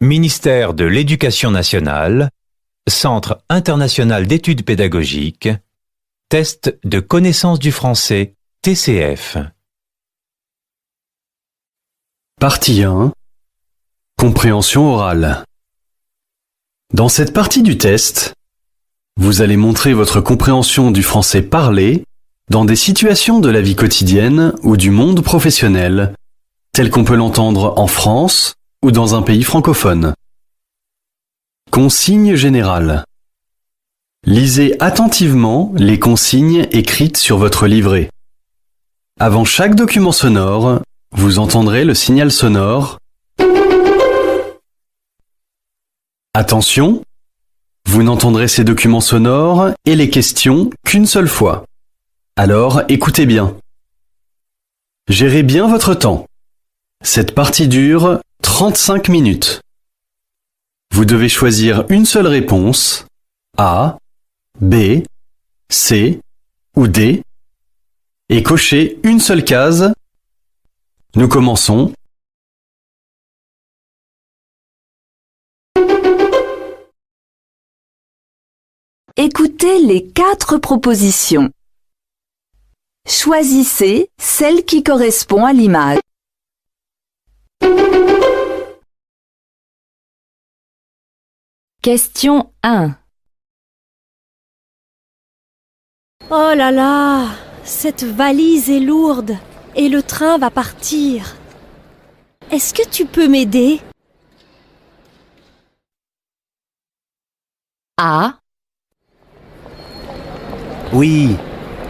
Ministère de l'Éducation nationale, Centre international d'études pédagogiques, Test de connaissance du français, TCF. Partie 1. Compréhension orale. Dans cette partie du test, vous allez montrer votre compréhension du français parlé dans des situations de la vie quotidienne ou du monde professionnel, tel qu'on peut l'entendre en France ou dans un pays francophone. Consignes générales. Lisez attentivement les consignes écrites sur votre livret. Avant chaque document sonore, vous entendrez le signal sonore. Attention, vous n'entendrez ces documents sonores et les questions qu'une seule fois. Alors écoutez bien. Gérez bien votre temps. Cette partie dure 35 minutes. Vous devez choisir une seule réponse, A, B, C ou D, et cocher une seule case. Nous commençons. Écoutez les 4 propositions. Choisissez celle qui correspond à l'image. Question 1. Oh là là, cette valise est lourde et le train va partir. Est-ce que tu peux m'aider? A, Oui,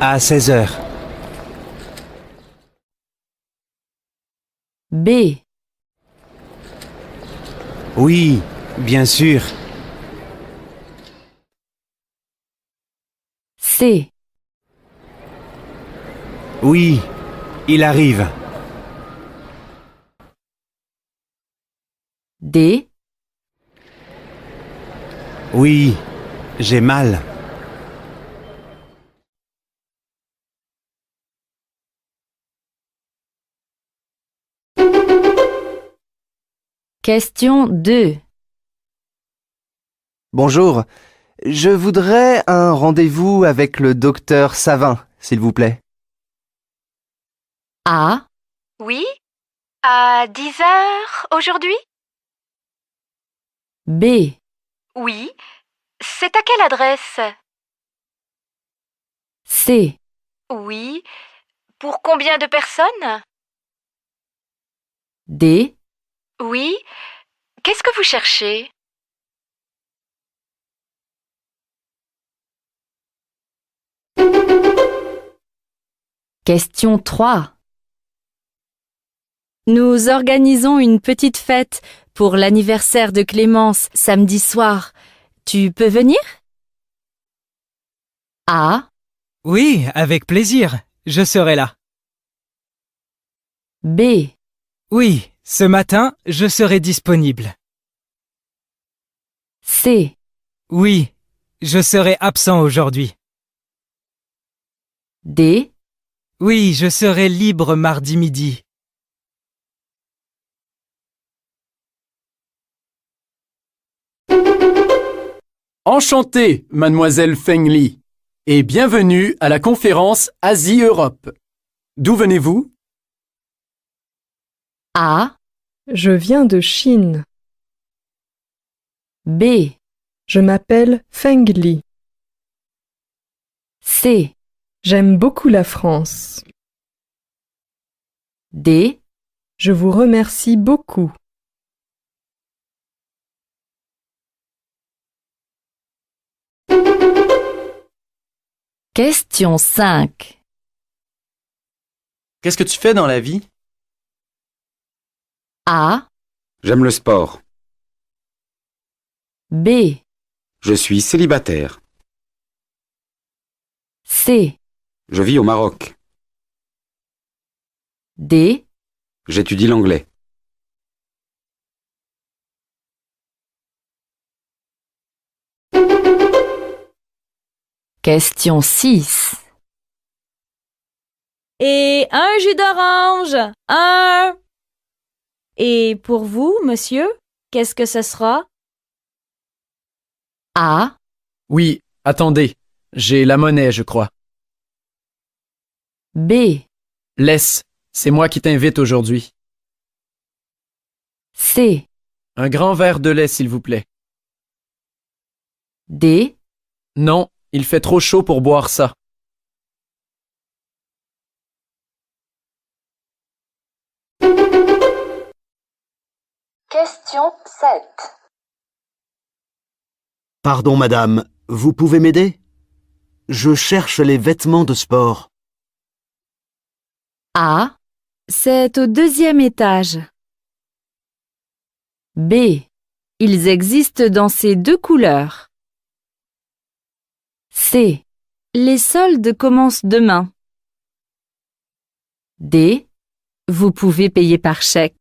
à 16 heures. B, Oui, bien sûr. C, Oui, il arrive. D, Oui, j'ai mal. Question 2. Bonjour, je voudrais un rendez-vous avec le docteur Savin, s'il vous plaît. A, Oui, à 10 heures aujourd'hui? B, Oui, c'est à quelle adresse? C, Oui, pour combien de personnes? D, Oui, qu'est-ce que vous cherchez? Question 3. Nous organisons une petite fête pour l'anniversaire de Clémence samedi soir. Tu peux venir? A, Oui, avec plaisir. Je serai là. B, Oui, ce matin, je serai disponible. C, Oui, je serai absent aujourd'hui. D, Oui, je serai libre mardi midi. Enchantée, mademoiselle Feng Li, et bienvenue à la conférence Asie-Europe. D'où venez-vous? A, Je viens de Chine. B, Je m'appelle Feng Li. C, J'aime beaucoup la France. D, Je vous remercie beaucoup. Question 5. Qu'est-ce que tu fais dans la vie? A, J'aime le sport. B, Je suis célibataire. C, Je vis au Maroc. D, J'étudie l'anglais. Question 6. Et un jus d'orange, un. Et pour vous, monsieur, Qu'est-ce que ce sera? A, Oui, attendez. J'ai la monnaie, je crois. B, Laisse, c'est moi qui t'invite aujourd'hui. C, Un grand verre de lait, s'il vous plaît. D, Non, il fait trop chaud pour boire ça. Question 7. Pardon, madame, vous pouvez m'aider? Je cherche les vêtements de sport. A, c'est au 2e étage. B, ils existent dans ces 2 couleurs. C, les soldes commencent demain. D, vous pouvez payer par chèque.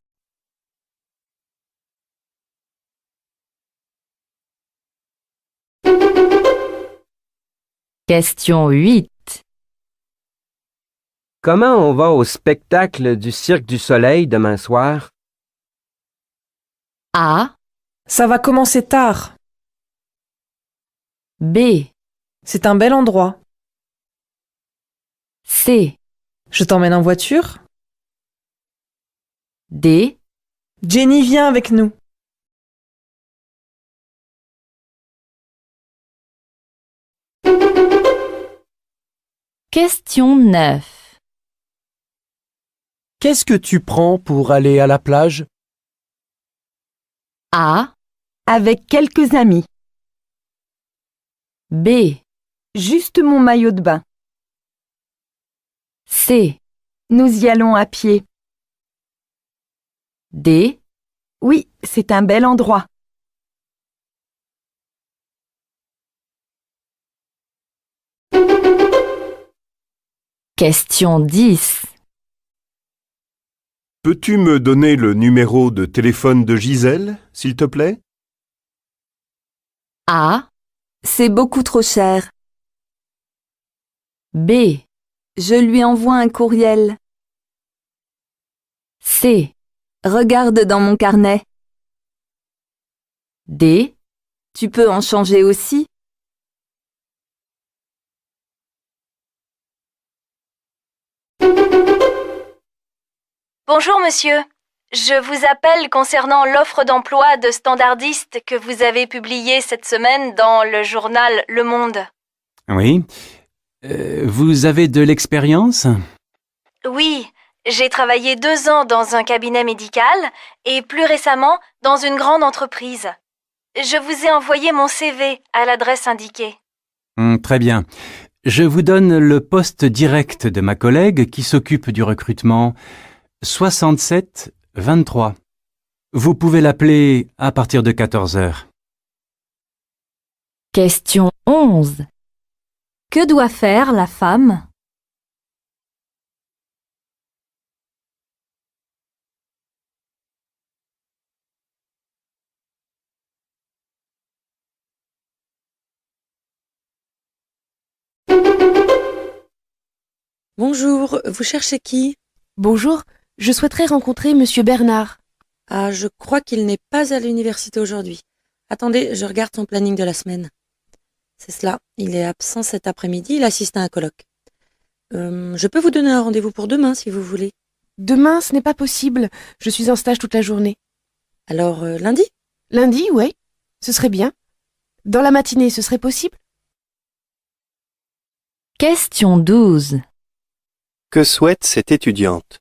Question 8. Comment on va au spectacle du Cirque du Soleil demain soir? A, Ça va commencer tard. B, C'est un bel endroit. C, Je t'emmène en voiture? D, Jenny vient avec nous. Question 9. Qu'est-ce que tu prends pour aller à la plage? A, Avec quelques amis. B, Juste mon maillot de bain. C, Nous y allons à pied. D, Oui, c'est un bel endroit. question 10. Peux-tu me donner le numéro de téléphone de Gisèle, s'il te plaît? A, C'est beaucoup trop cher. B, Je lui envoie un courriel. C, Regarde dans mon carnet. D, Tu peux en changer aussi. Bonjour monsieur, je vous appelle concernant l'offre d'emploi de standardiste que vous avez publiée cette semaine dans le journal Le Monde. Oui. Vous avez de l'expérience? Oui, j'ai travaillé 2 ans dans un cabinet médical et plus récemment dans une grande entreprise. Je vous ai envoyé mon CV à l'adresse indiquée. Très bien. Je vous donne le poste direct de ma collègue qui s'occupe du recrutement 67 23. Vous pouvez l'appeler à partir de 14 heures. question 11. Que doit faire la femme? Bonjour, vous cherchez qui? Bonjour, je souhaiterais rencontrer Monsieur Bernard. Ah, je crois qu'il n'est pas à l'université aujourd'hui. Attendez, je regarde son planning de la semaine. C'est cela, il est absent cet après-midi, il assiste à un colloque. Je peux vous donner un rendez-vous pour demain si vous voulez. Demain, ce n'est pas possible, je suis en stage toute la journée. Alors, lundi? Lundi, oui, ce serait bien. Dans la matinée, ce serait possible? Question 12. Que souhaite cette étudiante?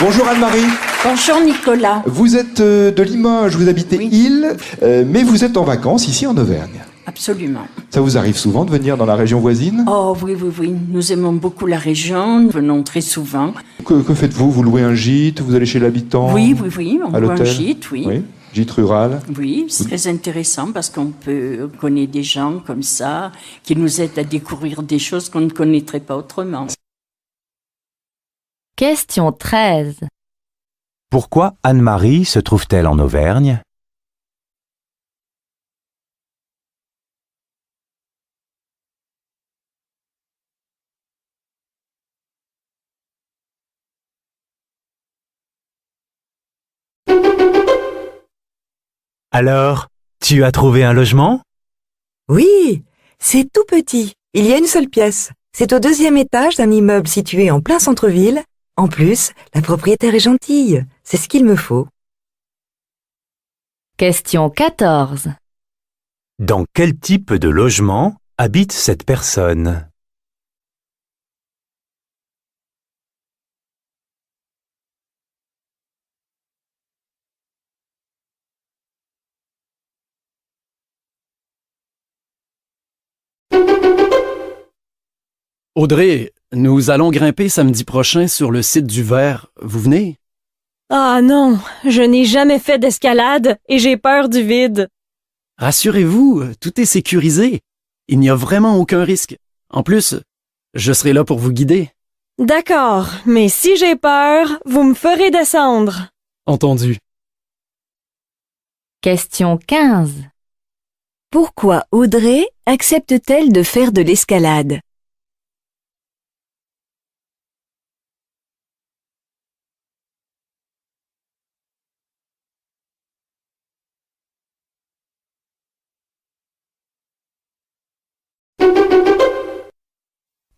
Bonjour Anne-Marie. Bonjour Nicolas. Vous êtes de Limoges, vous habitez Île, mais vous êtes en vacances ici en Auvergne. Absolument. Ça vous arrive souvent de venir dans la région voisine? Oh oui, oui, oui. Nous aimons beaucoup la région, nous venons très souvent. Que faites-vous? Vous louez un gîte? Vous allez chez l'habitant? Oui, oui, oui. On à loue un l'hôtel? gîte, oui. Oui. Gîte rural? Oui, c'est très intéressant parce on connaît des gens comme ça qui nous aident à découvrir des choses qu'on ne connaîtrait pas autrement. Question 13. Pourquoi Anne-Marie se trouve-t-elle en Auvergne? Alors, tu as trouvé un logement? Oui, c'est tout petit. Il y a une seule pièce. C'est au 2e étage d'un immeuble situé en plein centre-ville. En plus, la propriétaire est gentille. C'est ce qu'il me faut. Question 14. Dans quel type de logement habite cette personne? Audrey, nous allons grimper samedi prochain sur le site du Ver. Vous venez? Ah non, je n'ai jamais fait d'escalade et j'ai peur du vide. Rassurez-vous, tout est sécurisé. Il n'y a vraiment aucun risque. En plus, je serai là pour vous guider. D'accord, mais si j'ai peur, vous me ferez descendre. Entendu. Question 15. Pourquoi Audrey accepte-t-elle de faire de l'escalade?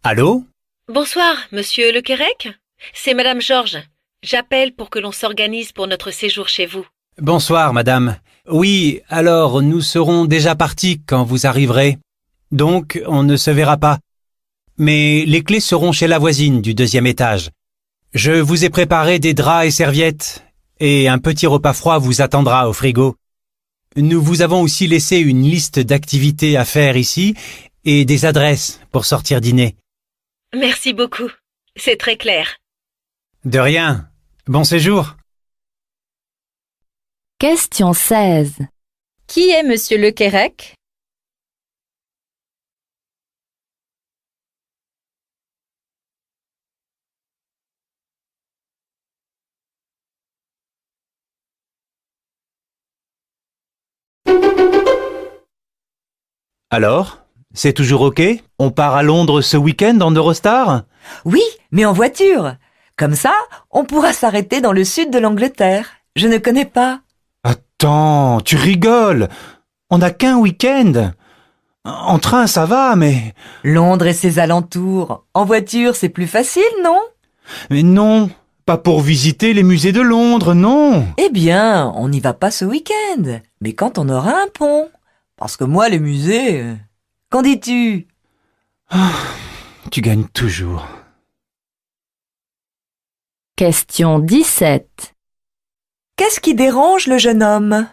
Allô? Bonsoir, monsieur Le Quérec. C'est madame Georges. J'appelle pour que l'on s'organise pour notre séjour chez vous. Bonsoir, madame. Oui, alors nous serons déjà partis quand vous arriverez. Donc, on ne se verra pas. Mais les clés seront chez la voisine du 2e étage. Je vous ai préparé des draps et serviettes, et un petit repas froid vous attendra au frigo. Nous vous avons aussi laissé une liste d'activités à faire ici, et des adresses pour sortir dîner. Merci beaucoup. C'est très clair. De rien. Bon séjour. Question 16. Qui est monsieur Le Quérec? Alors, c'est toujours OK? On part à Londres ce week-end en Eurostar? Oui, mais en voiture. Comme ça, on pourra s'arrêter dans le sud de l'Angleterre. Je ne connais pas. Attends, tu rigoles! On n'a qu'un week-end! En train, ça va, mais... Londres et ses alentours. En voiture, c'est plus facile, non? Mais non, pas pour visiter les musées de Londres, non! Eh bien, on n'y va pas ce week-end, mais quand on aura un pont. Parce que moi, les musées... Qu'en dis-tu? Tu gagnes toujours. Question 17. Qu'est-ce qui dérange le jeune homme?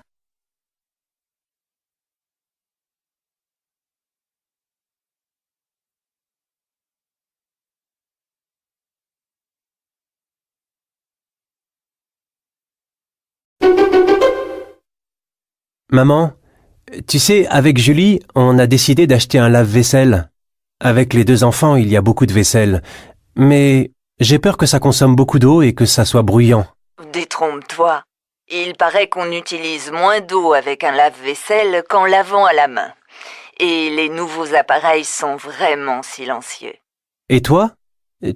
Maman, tu sais, avec Julie, on a décidé d'acheter un lave-vaisselle. Avec les 2 enfants, il y a beaucoup de vaisselle. Mais j'ai peur que ça consomme beaucoup d'eau et que ça soit bruyant. Détrompe-toi. Il paraît qu'on utilise moins d'eau avec un lave-vaisselle qu'en lavant à la main. Et les nouveaux appareils sont vraiment silencieux. Et toi?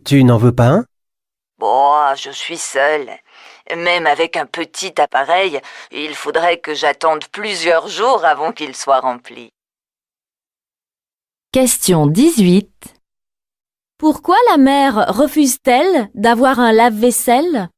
Tu n'en veux pas un? Bon, je suis seule. Même avec un petit appareil, il faudrait que j'attende plusieurs jours avant qu'il soit rempli. Question 18. Pourquoi la mère refuse-t-elle d'avoir un lave-vaisselle?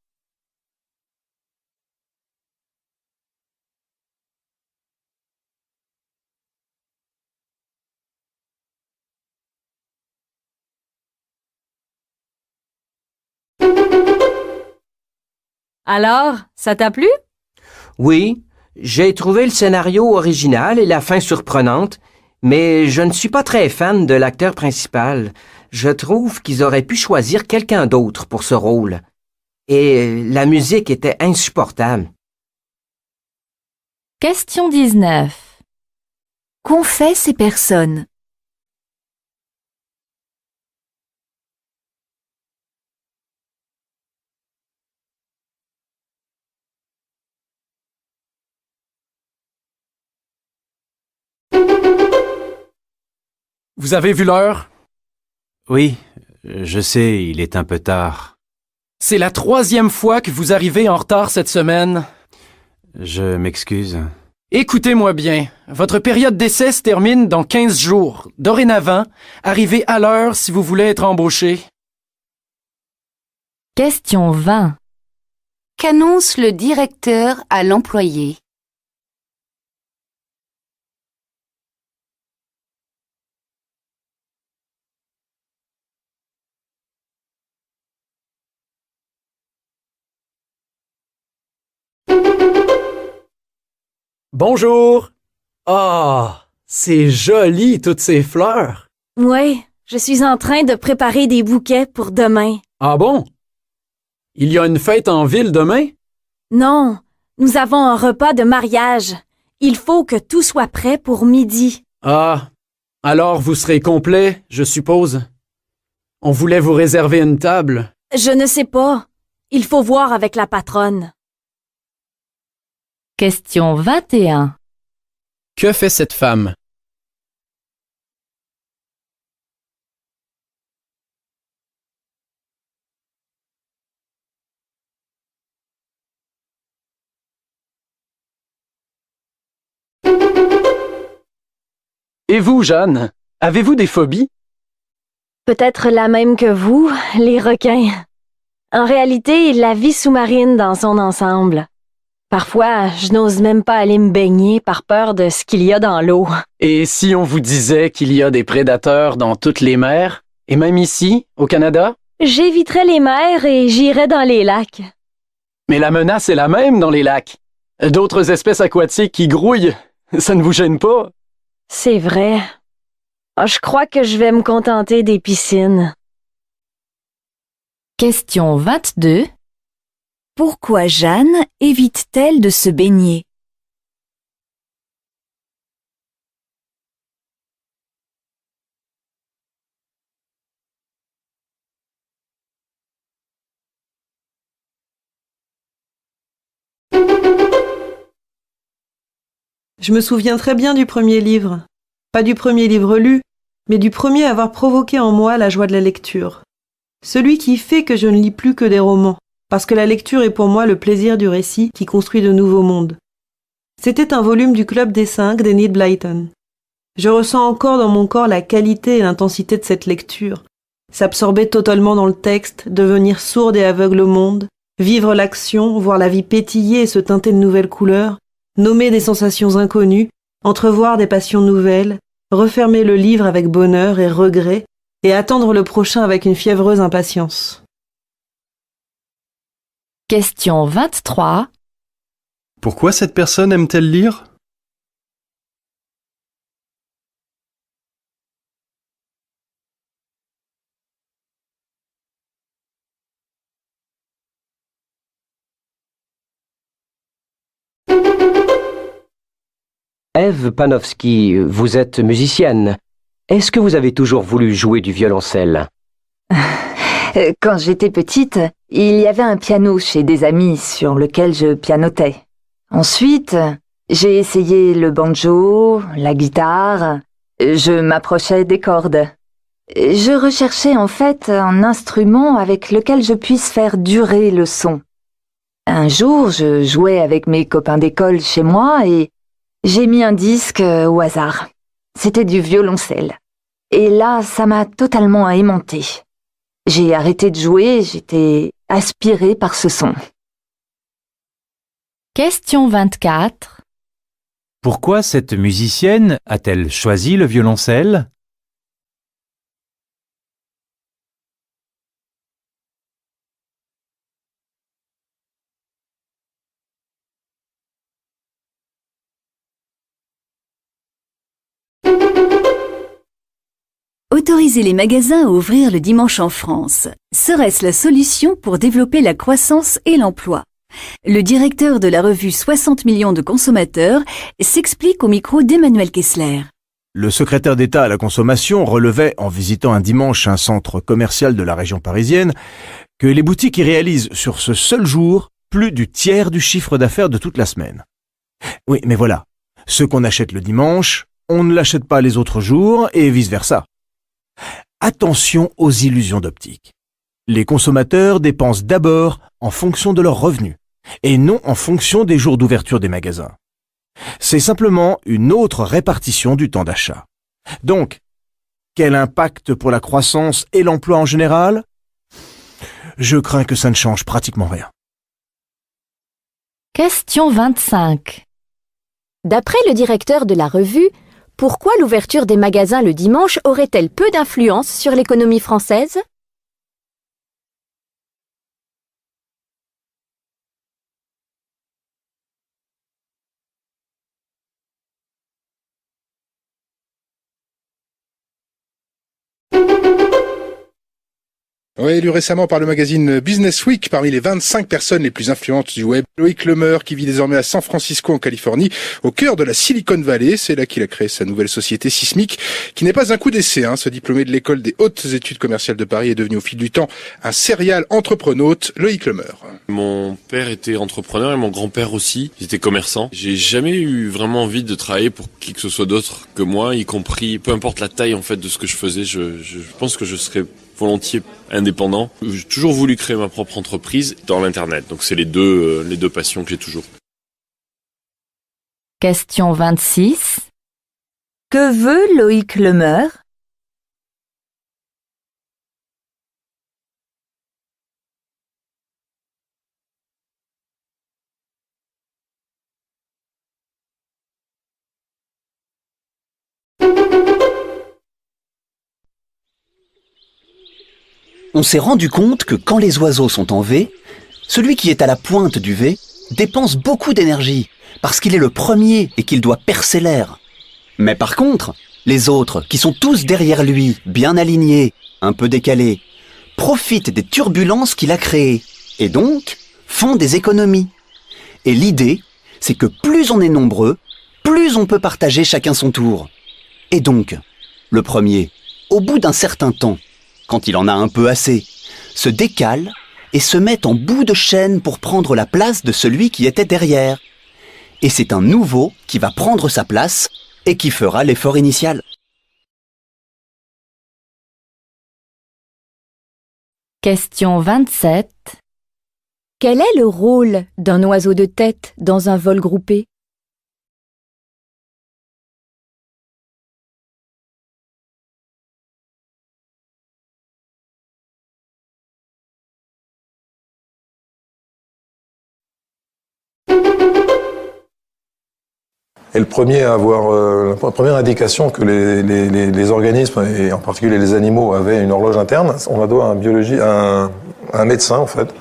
Alors, ça t'a plu? Oui, j'ai trouvé le scénario original et la fin surprenante, mais je ne suis pas très fan de l'acteur principal. Je trouve qu'ils auraient pu choisir quelqu'un d'autre pour ce rôle. Et la musique était insupportable. Question 19. Qu'ont fait ces personnes? Vous avez vu l'heure? Oui, je sais, il est un peu tard. C'est la 3e fois que vous arrivez en retard cette semaine. Je m'excuse. Écoutez-moi bien, votre période d'essai se termine dans 15 jours. Dorénavant, arrivez à l'heure si vous voulez être embauché. Question 20. Qu'annonce le directeur à l'employé? Bonjour. Ah, c'est joli toutes ces fleurs. Ouais, je suis en train de préparer des bouquets pour demain. Ah bon? Il y a une fête en ville demain? Non, nous avons un repas de mariage. Il faut que tout soit prêt pour midi. Ah, alors vous serez complet, je suppose. On voulait vous réserver une table. Je ne sais pas. Il faut voir avec la patronne. Question 21. Que fait cette femme? Et vous, Jeanne, avez-vous des phobies? Peut-être la même que vous, les requins. En réalité, la vie sous-marine dans son ensemble. Parfois, je n'ose même pas aller me baigner par peur de ce qu'il y a dans l'eau. Et si on vous disait qu'il y a des prédateurs dans toutes les mers, et même ici, au Canada? J'éviterais les mers et j'irais dans les lacs. Mais la menace est la même dans les lacs. D'autres espèces aquatiques qui grouillent, ça ne vous gêne pas? C'est vrai. Je crois que je vais me contenter des piscines. Question 22. Pourquoi Jeanne évite-t-elle de se baigner? Je me souviens très bien du premier livre. Pas du premier livre lu, mais du premier à avoir provoqué en moi la joie de la lecture. Celui qui fait que je ne lis plus que des romans, parce que la lecture est pour moi le plaisir du récit qui construit de nouveaux mondes. C'était un volume du Club des 5 d'Enid Blyton. Je ressens encore dans mon corps la qualité et l'intensité de cette lecture. S'absorber totalement dans le texte, devenir sourde et aveugle au monde, vivre l'action, voir la vie pétiller et se teinter de nouvelles couleurs, nommer des sensations inconnues, entrevoir des passions nouvelles, refermer le livre avec bonheur et regret, et attendre le prochain avec une fiévreuse impatience. Question 23. Pourquoi cette personne aime-t-elle lire? Ève Panofsky, vous êtes musicienne. Est-ce que vous avez toujours voulu jouer du violoncelle? Quand j'étais petite, il y avait un piano chez des amis sur lequel je pianotais. Ensuite, j'ai essayé le banjo, la guitare, je m'approchais des cordes. Je recherchais en fait un instrument avec lequel je puisse faire durer le son. Un jour, je jouais avec mes copains d'école chez moi et j'ai mis un disque au hasard. C'était du violoncelle. Et là, ça m'a totalement aimantée. J'ai arrêté de jouer, j'étais aspirée par ce son. Question 24. Pourquoi cette musicienne a-t-elle choisi le violoncelle? Autoriser les magasins à ouvrir le dimanche en France. Serait-ce la solution pour développer la croissance et l'emploi? Le directeur de la revue 60 millions de consommateurs s'explique au micro d'Emmanuel Kessler. Le secrétaire d'État à la consommation relevait, en visitant un dimanche un centre commercial de la région parisienne, que les boutiques y réalisent sur ce seul jour plus du tiers du chiffre d'affaires de toute la semaine. Oui, mais voilà, ce qu'on achète le dimanche, on ne l'achète pas les autres jours et vice-versa. Attention aux illusions d'optique. Les consommateurs dépensent d'abord en fonction de leurs revenus et non en fonction des jours d'ouverture des magasins. C'est simplement une autre répartition du temps d'achat. Donc, quel impact pour la croissance et l'emploi en général? Je crains que ça ne change pratiquement rien. Question 25. D'après le directeur de la revue, pourquoi l'ouverture des magasins le dimanche aurait-elle peu d'influence sur l'économie française? Oui, élu récemment par le magazine Business Week parmi les 25 personnes les plus influentes du web. Loïc Lemeur, qui vit désormais à San Francisco en Californie, au cœur de la Silicon Valley. C'est là qu'il a créé sa nouvelle société Sismic, qui n'est pas un coup d'essai. Ce diplômé de l'école des hautes études commerciales de Paris est devenu au fil du temps un serial entrepreneute. Loïc Lemeur. Mon père était entrepreneur et mon grand-père aussi. Ils étaient commerçants. J'ai jamais eu vraiment envie de travailler pour qui que ce soit d'autre que moi, y compris, peu importe la taille en fait de ce que je faisais. Je pense que je serais volontiers indépendant. J'ai toujours voulu créer ma propre entreprise dans l'internet. Donc c'est les deux passions que j'ai toujours. Question 26. Que veut Loïc Lemeur? On s'est rendu compte que quand les oiseaux sont en V, celui qui est à la pointe du V dépense beaucoup d'énergie parce qu'il est le premier et qu'il doit percer l'air. Mais par contre, les autres, qui sont tous derrière lui, bien alignés, un peu décalés, profitent des turbulences qu'il a créées et donc font des économies. Et l'idée, c'est que plus on est nombreux, plus on peut partager chacun son tour. Et donc, le premier, au bout d'un certain temps, quand il en a un peu assez, se décale et se met en bout de chaîne pour prendre la place de celui qui était derrière. Et c'est un nouveau qui va prendre sa place et qui fera l'effort initial. Question 27. Quel est le rôle d'un oiseau de tête dans un vol groupé? est le premier à avoir la première indication que les organismes, et en particulier les animaux, avaient une horloge interne. On la doit à un médecin, en fait,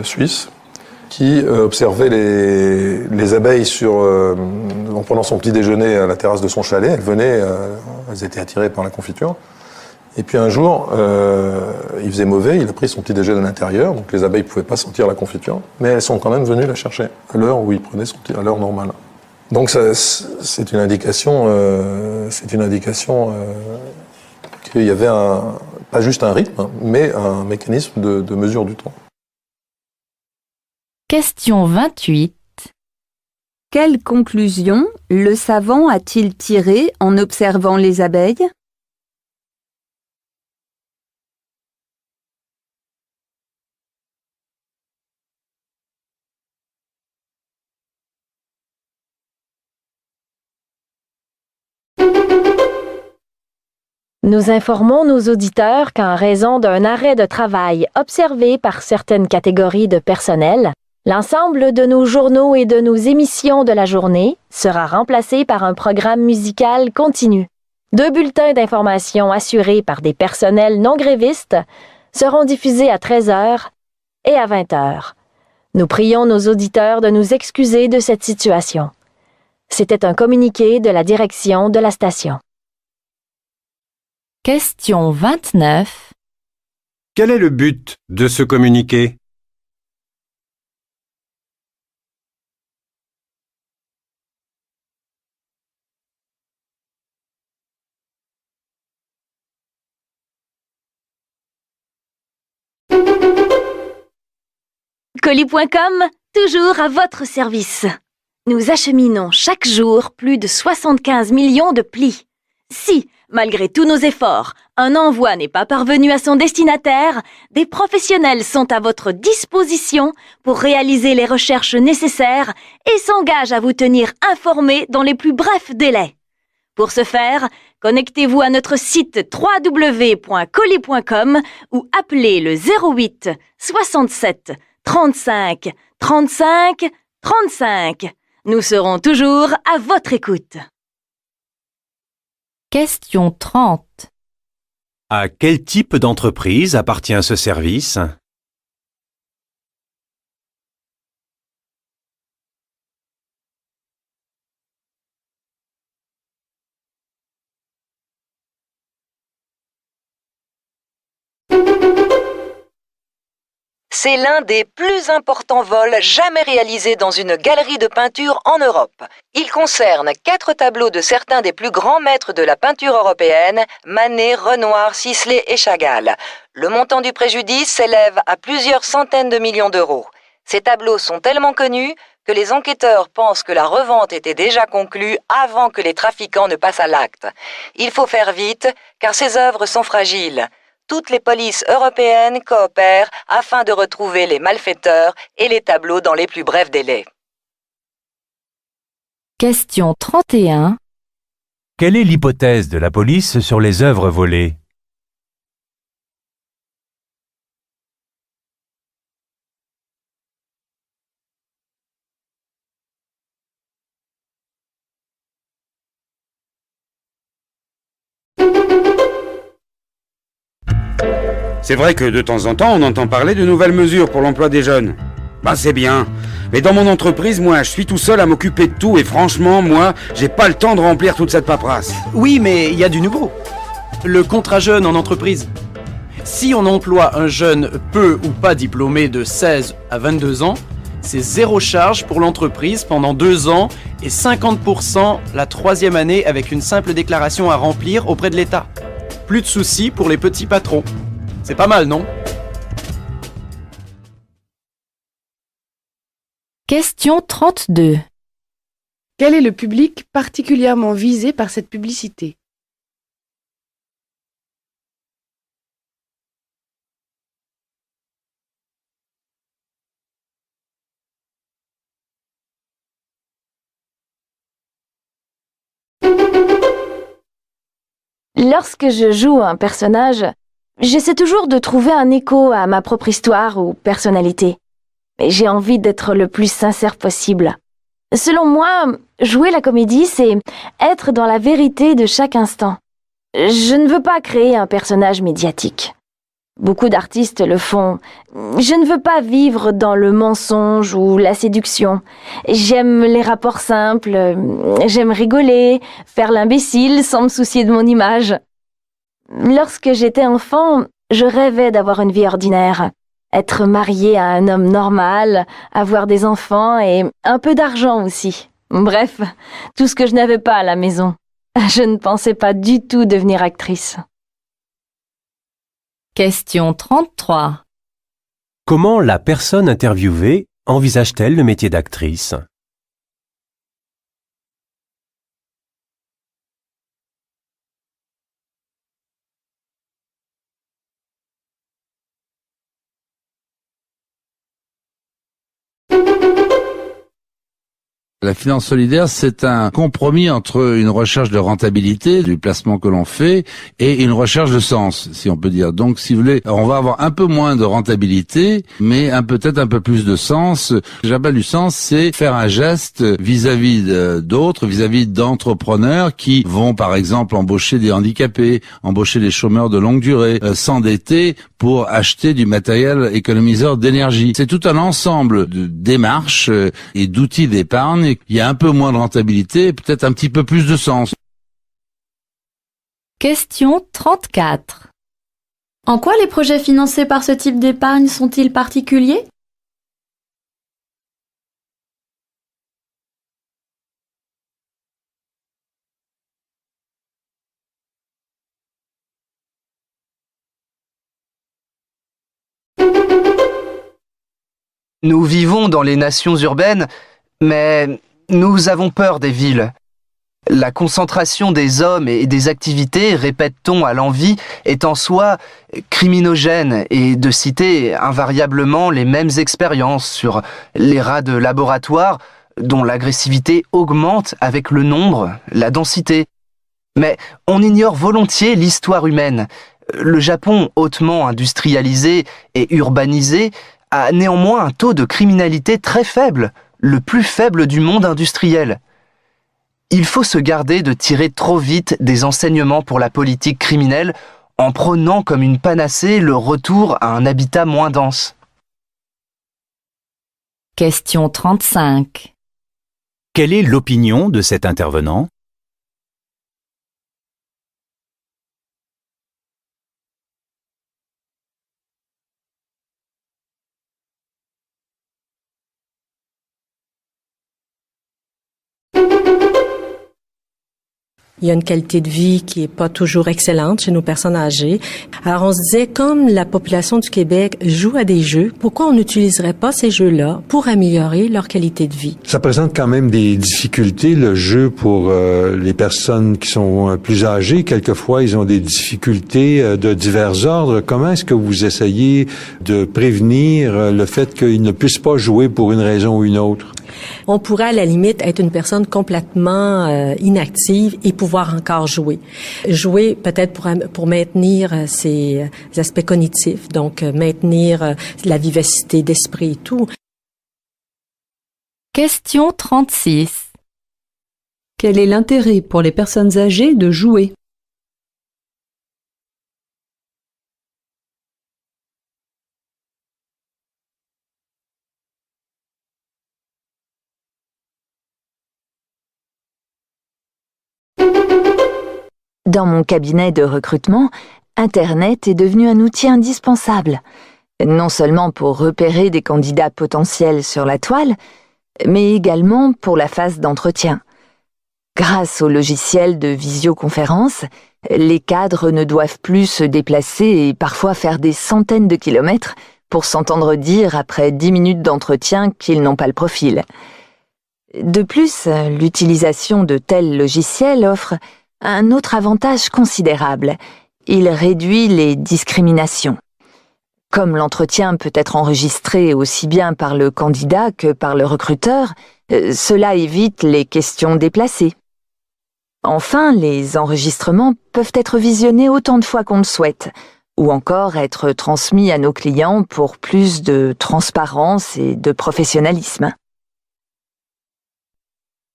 suisse, qui observait les abeilles en prenant son petit déjeuner à la terrasse de son chalet. Elles venaient, elles étaient attirées par la confiture. Et puis un jour, il faisait mauvais, il a pris son petit déjeuner à l'intérieur, donc les abeilles ne pouvaient pas sentir la confiture, mais elles sont quand même venues la chercher à l'heure où il prenait à l'heure normale. Donc ça, c'est une indication, qu'il y avait pas juste un rythme, mais un mécanisme de mesure du temps. Question 28. Quelle conclusion le savant a-t-il tirée en observant les abeilles ? Nous informons nos auditeurs qu'en raison d'un arrêt de travail observé par certaines catégories de personnel, l'ensemble de nos journaux et de nos émissions de la journée sera remplacé par un programme musical continu. 2 bulletins d'information assurés par des personnels non grévistes seront diffusés à 13h et à 20h. Nous prions nos auditeurs de nous excuser de cette situation. C'était un communiqué de la direction de la station. Question 29. Quel est le but de ce communiqué ? Colis.com, toujours à votre service. Nous acheminons chaque jour plus de 75 millions de plis. Si Malgré tous nos efforts, un envoi n'est pas parvenu à son destinataire, des professionnels sont à votre disposition pour réaliser les recherches nécessaires et s'engagent à vous tenir informés dans les plus brefs délais. Pour ce faire, connectez-vous à notre site www.colis.com ou appelez le 08 67 35 35 35. Nous serons toujours à votre écoute. Question 30. À quel type d'entreprise appartient ce service? C'est l'un des plus importants vols jamais réalisés dans une galerie de peinture en Europe. Il concerne 4 tableaux de certains des plus grands maîtres de la peinture européenne, Manet, Renoir, Sisley et Chagall. Le montant du préjudice s'élève à plusieurs centaines de millions d'euros. Ces tableaux sont tellement connus que les enquêteurs pensent que la revente était déjà conclue avant que les trafiquants ne passent à l'acte. Il faut faire vite, car ces œuvres sont fragiles. Toutes les polices européennes coopèrent afin de retrouver les malfaiteurs et les tableaux dans les plus brefs délais. Question 31. Quelle est l'hypothèse de la police sur les œuvres volées? C'est vrai que de temps en temps, on entend parler de nouvelles mesures pour l'emploi des jeunes. Bah c'est bien. Mais dans mon entreprise, moi, je suis tout seul à m'occuper de tout et franchement, moi, j'ai pas le temps de remplir toute cette paperasse. Oui, mais il y a du nouveau. Le contrat jeune en entreprise. Si on emploie un jeune peu ou pas diplômé de 16 à 22 ans, c'est 0 charge pour l'entreprise pendant 2 ans et 50% la 3e année avec une simple déclaration à remplir auprès de l'État. Plus de soucis pour les petits patrons. C'est pas mal, non? Question 32. Quel est le public particulièrement visé par cette publicité? Lorsque je joue un personnage, j'essaie toujours de trouver un écho à ma propre histoire ou personnalité. Mais j'ai envie d'être le plus sincère possible. Selon moi, jouer la comédie, c'est être dans la vérité de chaque instant. Je ne veux pas créer un personnage médiatique. Beaucoup d'artistes le font. Je ne veux pas vivre dans le mensonge ou la séduction. J'aime les rapports simples, j'aime rigoler, faire l'imbécile sans me soucier de mon image. Lorsque j'étais enfant, je rêvais d'avoir une vie ordinaire, être mariée à un homme normal, avoir des enfants et un peu d'argent aussi. Bref, tout ce que je n'avais pas à la maison. Je ne pensais pas du tout devenir actrice. Question 33. Comment la personne interviewée envisage-t-elle le métier d'actrice? La finance solidaire, c'est un compromis entre une recherche de rentabilité du placement que l'on fait et une recherche de sens, si on peut dire. Donc, si vous voulez, on va avoir un peu moins de rentabilité, mais peut-être un peu plus de sens. Ce que j'appelle du sens, c'est faire un geste vis-à-vis d'autres, vis-à-vis d'entrepreneurs qui vont, par exemple, embaucher des handicapés, embaucher des chômeurs de longue durée, s'endetter pour acheter du matériel économiseur d'énergie. C'est tout un ensemble de démarches et d'outils d'épargne. Il y a un peu moins de rentabilité, peut-être un petit peu plus de sens. Question 34. En quoi les projets financés par ce type d'épargne sont-ils particuliers? Nous vivons dans les nations urbaines, mais nous avons peur des villes. La concentration des hommes et des activités, répète-t-on à l'envi, est en soi criminogène, et de citer invariablement les mêmes expériences sur les rats de laboratoire dont l'agressivité augmente avec le nombre, la densité. Mais on ignore volontiers l'histoire humaine. Le Japon, hautement industrialisé et urbanisé, a néanmoins un taux de criminalité très faible, le plus faible du monde industriel. Il faut se garder de tirer trop vite des enseignements pour la politique criminelle en prônant comme une panacée le retour à un habitat moins dense. Question 35. Quelle est l'opinion de cet intervenant ? Il y a une qualité de vie qui est pas toujours excellente chez nos personnes âgées. Alors on se disait, comme la population du Québec joue à des jeux, pourquoi on n'utiliserait pas ces jeux-là pour améliorer leur qualité de vie? Ça présente quand même des difficultés, le jeu, pour les personnes qui sont plus âgées. Quelquefois, ils ont des difficultés de divers ordres. Comment est-ce que vous essayez de prévenir le fait qu'ils ne puissent pas jouer pour une raison ou une autre? On pourrait à la limite être une personne complètement inactive et pouvoir encore jouer. Jouer peut-être pour maintenir ses aspects cognitifs, donc maintenir la vivacité d'esprit et tout. Question 36. Quel est l'intérêt pour les personnes âgées de jouer? Dans mon cabinet de recrutement, Internet est devenu un outil indispensable, non seulement pour repérer des candidats potentiels sur la toile, mais également pour la phase d'entretien. Grâce au logiciel de visioconférence, les cadres ne doivent plus se déplacer et parfois faire des centaines de kilomètres pour s'entendre dire après 10 minutes d'entretien qu'ils n'ont pas le profil. De plus, l'utilisation de tels logiciels offre un autre avantage considérable. Il réduit les discriminations. Comme l'entretien peut être enregistré aussi bien par le candidat que par le recruteur, cela évite les questions déplacées. Enfin, les enregistrements peuvent être visionnés autant de fois qu'on le souhaite, ou encore être transmis à nos clients pour plus de transparence et de professionnalisme.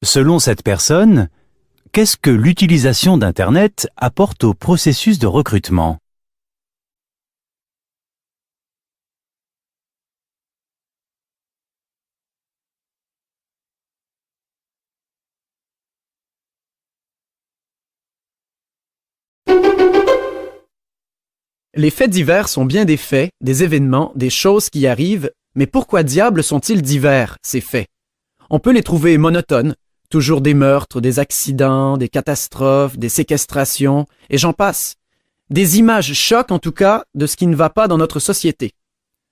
Selon cette personne, qu'est-ce que l'utilisation d'Internet apporte au processus de recrutement ? Les faits divers sont bien des faits, des événements, des choses qui arrivent, mais pourquoi diable sont-ils divers, ces faits? On peut les trouver monotones, toujours des meurtres, des accidents, des catastrophes, des séquestrations, et j'en passe. Des images choquent en tout cas de ce qui ne va pas dans notre société.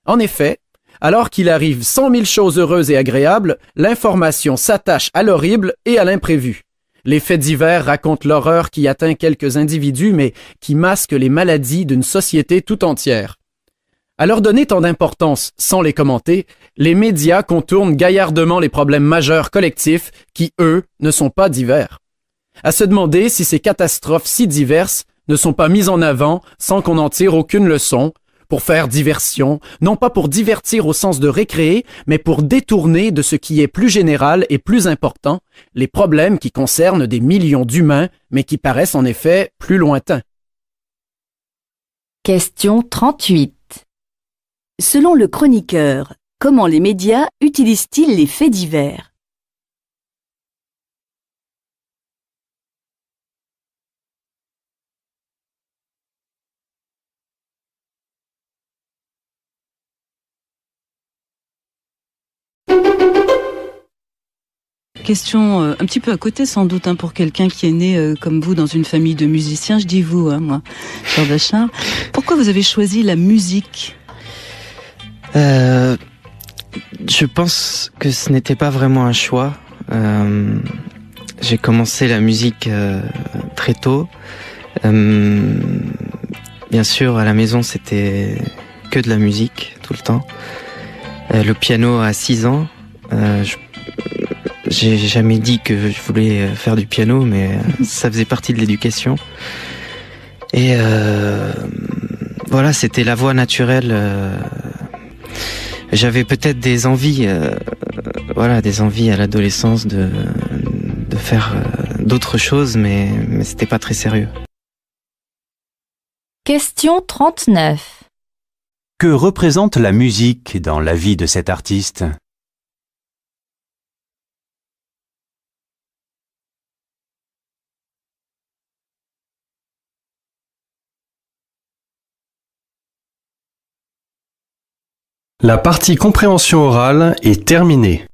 En effet, alors qu'il arrive 100 000 choses heureuses et agréables, l'information s'attache à l'horrible et à l'imprévu. Les faits divers racontent l'horreur qui atteint quelques individus, mais qui masque les maladies d'une société tout entière. À leur donner tant d'importance sans les commenter, les médias contournent gaillardement les problèmes majeurs collectifs qui, eux, ne sont pas divers. À se demander si ces catastrophes si diverses ne sont pas mises en avant sans qu'on en tire aucune leçon, pour faire diversion, non pas pour divertir au sens de récréer, mais pour détourner de ce qui est plus général et plus important, les problèmes qui concernent des millions d'humains, mais qui paraissent en effet plus lointains. Question 38. Selon le chroniqueur, comment les médias utilisent-ils les faits divers? Question un petit peu à côté sans doute pour quelqu'un qui est né comme vous dans une famille de musiciens. Je dis vous, moi, Fleur Bachar. Pourquoi vous avez choisi la musique? Je pense que ce n'était pas vraiment un choix. J'ai commencé la musique très tôt. Bien sûr, à la maison, c'était que de la musique tout le temps. Le piano à 6 ans. J'ai jamais dit que je voulais faire du piano, mais ça faisait partie de l'éducation. Et voilà, c'était la voie naturelle. J'avais peut-être des envies, des envies à l'adolescence de faire d'autres choses, mais c'était pas très sérieux. Question 39. Que représente la musique dans la vie de cet artiste ? La partie compréhension orale est terminée.